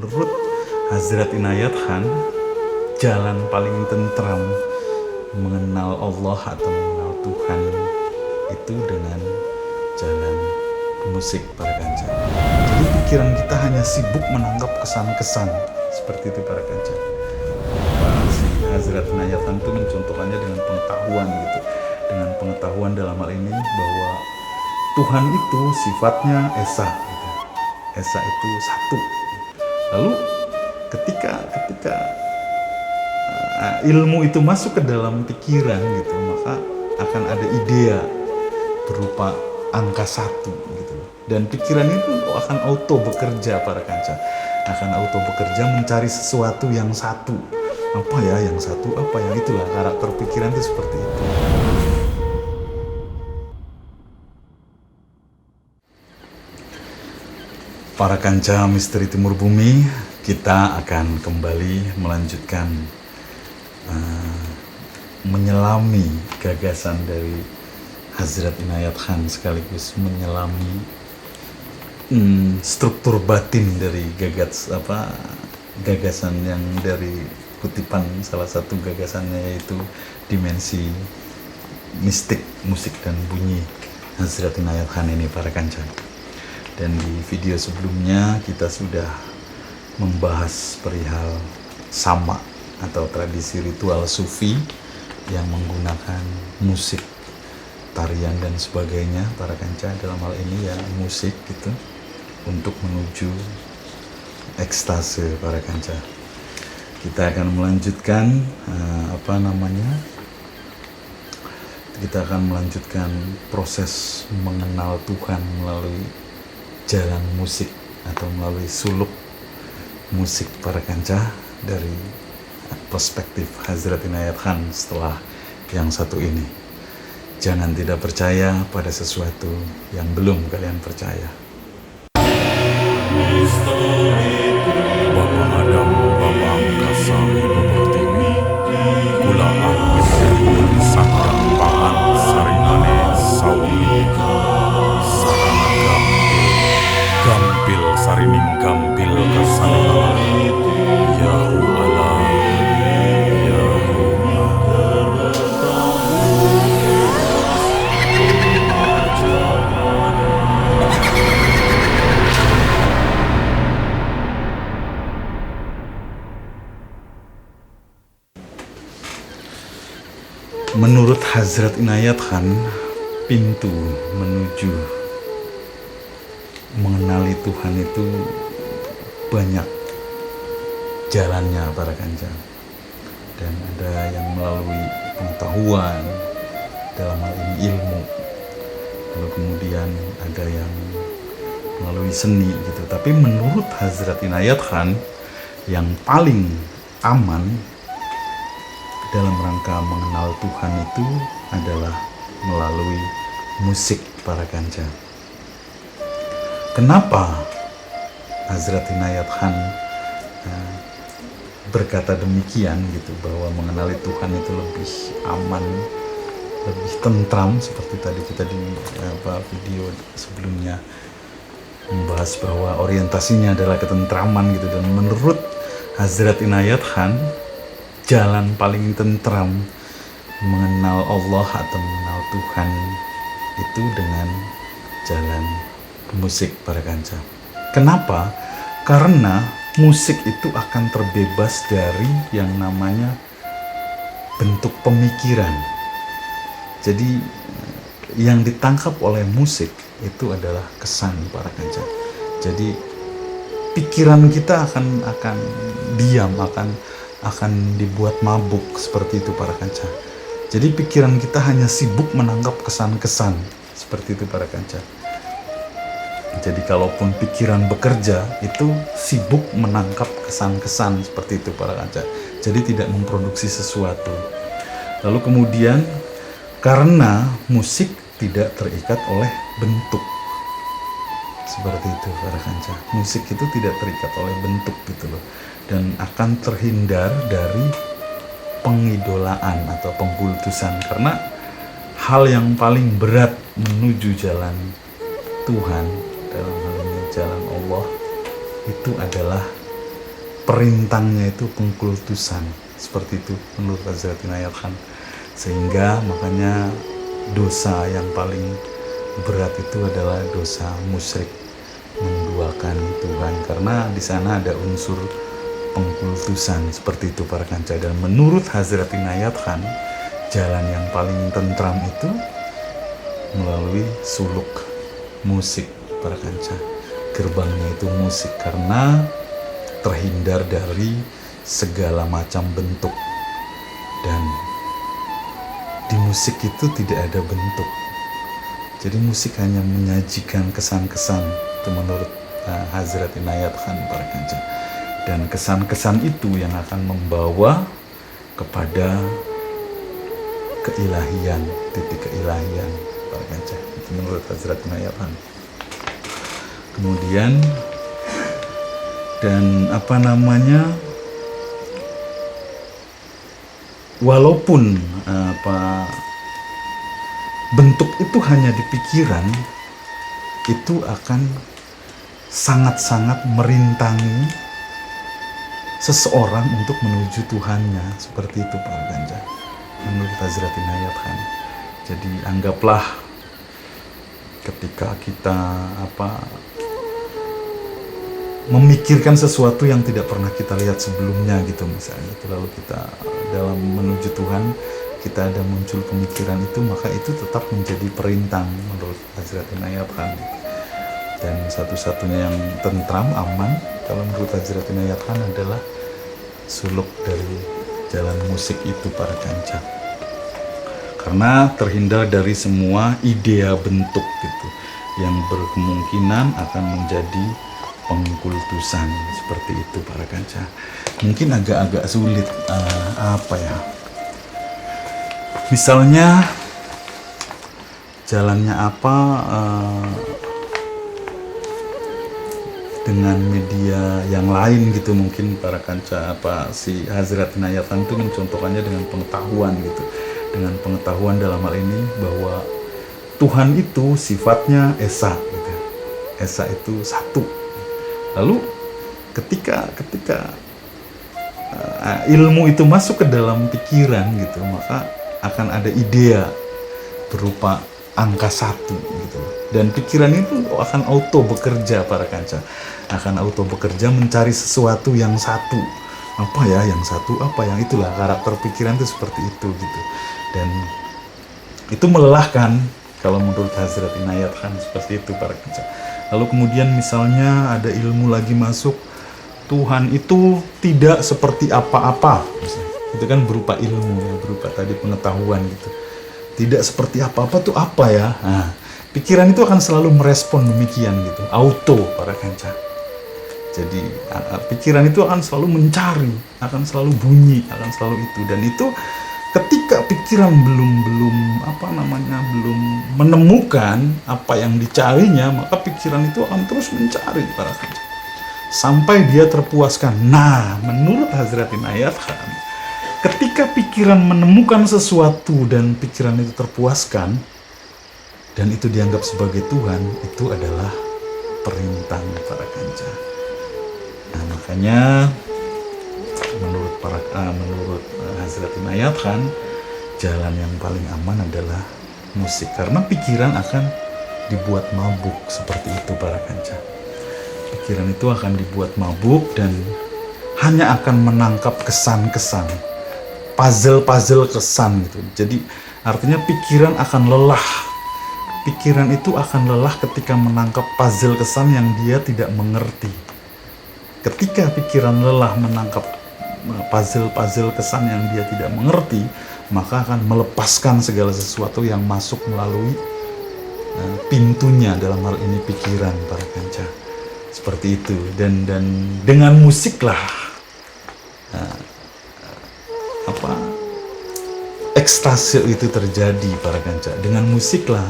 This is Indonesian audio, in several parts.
menurut Hazrat Inayat Khan, jalan paling tentram mengenal Allah atau mengenal Tuhan itu dengan jalan musik para kanca. Jadi pikiran kita hanya sibuk menangkap kesan-kesan seperti itu para kanca. Si Hazrat Inayat Khan itu mencontohkannya dengan pengetahuan gitu, dengan pengetahuan dalam hal ini bahwa Tuhan itu sifatnya esa gitu. Esa itu satu. Lalu ketika ilmu itu masuk ke dalam pikiran gitu, maka akan ada idea berupa angka satu gitu. Dan pikiran itu akan auto bekerja para kanca, akan auto bekerja mencari sesuatu yang satu. Apa ya yang satu, apa ya, itulah karakter pikiran itu seperti itu. Para kanca misteri Timur Bumi, kita akan kembali melanjutkan menyelami gagasan dari Hazrat Inayat Khan, sekaligus menyelami struktur batin dari gagasan yang dari kutipan salah satu gagasannya, yaitu dimensi mistik musik dan bunyi Hazrat Inayat Khan ini para kanca. Dan di video sebelumnya kita sudah membahas perihal sama atau tradisi ritual sufi yang menggunakan musik, tarian dan sebagainya para kanca, dalam hal ini ya musik gitu, untuk menuju ekstase para kanca. Kita akan melanjutkan kita akan melanjutkan proses mengenal Tuhan melalui jalan musik atau melalui suluk musik para kanca dari perspektif Hazrat Inayat Khan setelah yang satu ini. Jangan tidak percaya pada sesuatu yang belum kalian percaya. Bapa Adam, Bapa Angkasa, Ibu Pertiwi, Kula Angkis, Sakra Pahan, Sarimane, Sawamika, Saranaga, Gampil, Sarining Gampil, Kasanala, Yahu Allah, Yahu Menurut Hazrat Inayat Khan, pintu menuju mengenali Tuhan itu banyak jalannya para kanca. Dan ada yang melalui pengetahuan, dalam hal ini ilmu. Lalu kemudian ada yang melalui seni gitu. Tapi menurut Hazrat Inayat Khan, yang paling aman dalam rangka mengenal Tuhan itu adalah melalui musik para kanca. Kenapa Hazrat Inayat Khan berkata demikian gitu, bahwa mengenali Tuhan itu lebih aman, lebih tentram, seperti tadi kita di video sebelumnya membahas bahwa orientasinya adalah ketentraman gitu. Dan menurut Hazrat Inayat Khan, jalan paling tentram mengenal Allah atau mengenal Tuhan itu dengan jalan musik para kanca. Kenapa? Karena musik itu akan terbebas dari yang namanya bentuk pemikiran. Jadi yang ditangkap oleh musik itu adalah kesan para kanca. Jadi pikiran kita akan diam, akan dibuat mabuk seperti itu para kanca. Jadi pikiran kita hanya sibuk menangkap kesan-kesan seperti itu para kanca. Jadi kalaupun pikiran bekerja itu sibuk menangkap kesan-kesan seperti itu para kanca. Jadi tidak memproduksi sesuatu. Lalu kemudian karena musik tidak terikat oleh bentuk seperti itu para kanca. Musik itu tidak terikat oleh bentuk gitu loh. Dan akan terhindar dari pengidolaan atau pengkultusan, karena hal yang paling berat menuju jalan Tuhan, dalam hal ini jalan Allah, itu adalah perintangnya itu pengkultusan, seperti itu menurut Hazrat Inayat Khan. Sehingga makanya dosa yang paling berat itu adalah dosa musyrik, menduakan Tuhan, karena di sana ada unsur pengkultusan, seperti itu para kanca. Dan menurut Hazrat Inayat Khan, jalan yang paling tentram itu melalui suluk musik para kanca. Gerbangnya itu musik, karena terhindar dari segala macam bentuk, dan di musik itu tidak ada bentuk. Jadi musik hanya menyajikan kesan-kesan, itu menurut Hazrat Inayat Khan para kanca. Dan kesan-kesan itu yang akan membawa kepada keilahian, titik keilahian para kanca. Itu menurut Hazrat Inayat Khan. Kemudian dan walaupun bentuk itu hanya di pikiran, itu akan sangat-sangat merintangi seseorang untuk menuju Tuhannya, seperti itu Pak Ganja, menurut Hazrat Inayat Khan. Jadi anggaplah ketika kita memikirkan sesuatu yang tidak pernah kita lihat sebelumnya gitu misalnya, lalu kita dalam menuju Tuhan kita ada muncul pemikiran itu, maka itu tetap menjadi perintang menurut Hazrat Inayat Khan. Dan satu-satunya yang tentram, aman kalau menurut Hazrat Inayat Khan adalah suluk dari jalan musik itu para kanca, karena terhindar dari semua idea bentuk gitu yang berkemungkinan akan menjadi pengkultusan, seperti itu para kanca. Mungkin agak-agak sulit misalnya jalannya dengan media yang lain gitu, mungkin para kanca si Hazrat Inayat Khan itu mencontohkannya dengan pengetahuan gitu, dengan pengetahuan dalam hal ini bahwa Tuhan itu sifatnya esa gitu. Esa itu satu. Lalu ketika ilmu itu masuk ke dalam pikiran gitu, maka akan ada idea berupa angka 1 gitu. Dan pikiran itu akan auto bekerja para kanca, akan auto bekerja mencari sesuatu yang satu. Apa ya yang satu, apa yang itulah, karakter pikiran itu seperti itu gitu. Dan itu melelahkan kalau menurut Hazrat Inayat Khan, seperti itu para kanca. Lalu kemudian misalnya ada ilmu lagi masuk, Tuhan itu tidak seperti apa-apa, itu kan berupa ilmu ya, berupa tadi pengetahuan gitu. Tidak seperti apa-apa tuh apa ya? Nah, pikiran itu akan selalu merespon demikian gitu, auto para kanca. Jadi pikiran itu akan selalu mencari, akan selalu bunyi, akan selalu itu. Dan itu ketika pikiran belum menemukan apa yang dicarinya, maka pikiran itu akan terus mencari para kanca sampai dia terpuaskan. Nah, menurut Hazrat Inayat Khan, ketika pikiran menemukan sesuatu dan pikiran itu terpuaskan dan itu dianggap sebagai Tuhan, itu adalah perintah para kanca. Nah, makanya menurut Hazrat Inayat Khan, jalan yang paling aman adalah musik, karena pikiran akan dibuat mabuk, seperti itu para kanca. Pikiran itu akan dibuat mabuk dan hanya akan menangkap kesan-kesan, puzzle kesan gitu. Jadi artinya pikiran akan lelah. Pikiran itu akan lelah ketika menangkap puzzle kesan yang dia tidak mengerti. Ketika pikiran lelah menangkap puzzle kesan yang dia tidak mengerti, maka akan melepaskan segala sesuatu yang masuk melalui pintunya, dalam hal ini pikiran para kanca. Seperti itu. Dan dengan musiklah ekstase itu terjadi para kanca. Dengan musiklah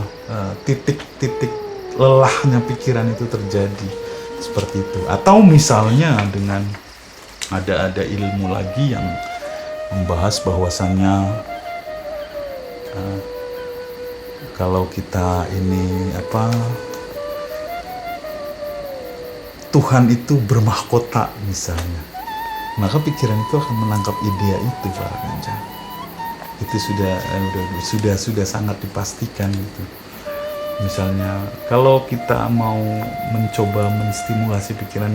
titik-titik lelahnya pikiran itu terjadi, seperti itu. Atau misalnya dengan ada ilmu lagi yang membahas bahwasannya kalau kita ini Tuhan itu bermahkota misalnya. maka pikiran itu akan menangkap ide itu para kanca. Itu sudah sangat dipastikan gitu. Misalnya kalau kita mau mencoba menstimulasi pikiran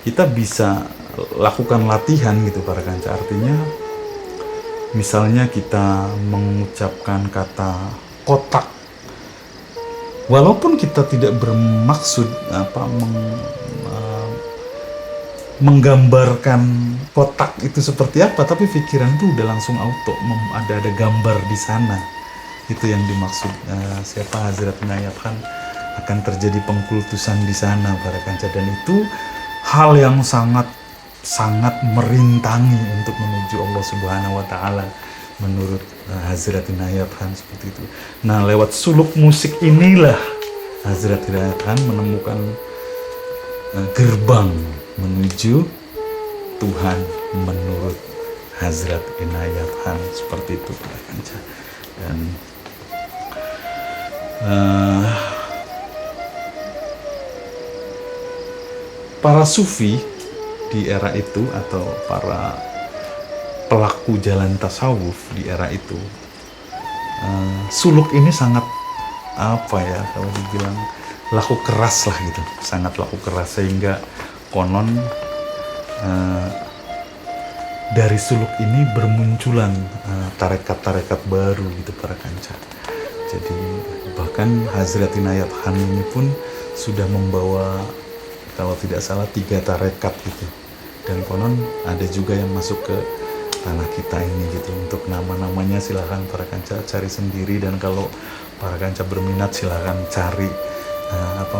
kita bisa lakukan latihan gitu para kanca. Artinya misalnya kita mengucapkan kata kotak, walaupun kita tidak bermaksud menggambarkan kotak itu seperti apa, tapi pikiran tuh udah langsung auto ada gambar di sana. Itu yang dimaksud Hazrat Inayat Khan, akan terjadi pengkultusan di sana para kanca, dan itu hal yang sangat merintangi untuk menuju Allah Subhanahu wa taala menurut Hazrat Inayat Khan seperti itu. Nah, lewat suluk musik inilah Hazrat Inayat Khan menemukan gerbang menuju Tuhan menurut Hazrat Inayat Khan seperti itu para kanca. Dan para sufi di era itu atau para pelaku jalan tasawuf di era itu, suluk ini sangat kalau dibilang laku keras lah gitu, sangat laku keras, sehingga konon dari suluk ini bermunculan tarekat-tarekat baru gitu para kanca. Jadi bahkan Hazrat Inayat Khan ini pun sudah membawa kalau tidak salah 3 tarekat gitu, dan konon ada juga yang masuk ke tanah kita ini gitu. Untuk nama-namanya silahkan para kanca cari sendiri, dan kalau para kanca berminat silahkan cari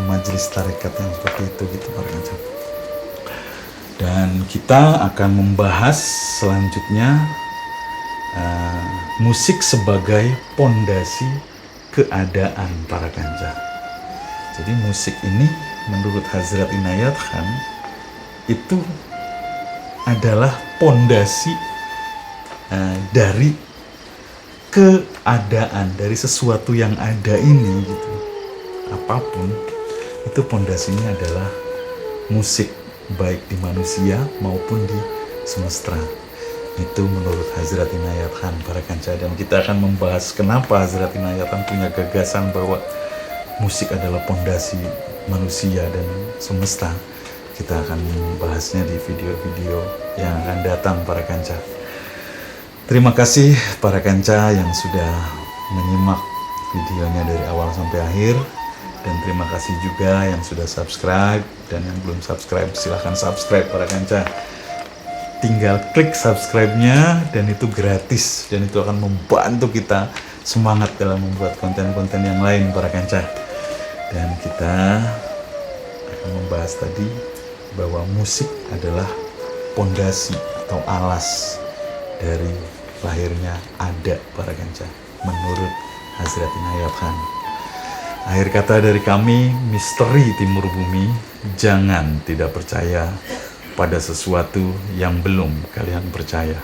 majelis tarekat yang seperti itu gitu para kanca. Dan kita akan membahas selanjutnya musik sebagai pondasi keadaan para kanca. Jadi musik ini menurut Hazrat Inayat Khan itu adalah pondasi dari keadaan, dari sesuatu yang ada ini gitu. Apapun itu pondasinya adalah musik, baik di manusia maupun di semesta. Itu menurut Hazrat Inayat Khan para kanca, dan kita akan membahas kenapa Hazrat Inayat Khan punya gagasan bahwa musik adalah pondasi manusia dan semesta. Kita akan membahasnya di video-video yang akan datang para kanca. Terima kasih para kanca yang sudah menyimak videonya dari awal sampai akhir, dan terima kasih juga yang sudah subscribe, dan yang belum subscribe silahkan subscribe para kanca. Tinggal klik subscribe-nya, dan itu gratis, dan itu akan membantu kita semangat dalam membuat konten-konten yang lain para kanca. Dan kita akan membahas tadi bahwa musik adalah pondasi atau alas dari lahirnya ada para kanca menurut Hazrat Inayat Khan. Akhir kata dari kami, misteri Timur Bumi, jangan tidak percaya pada sesuatu yang belum kalian percaya.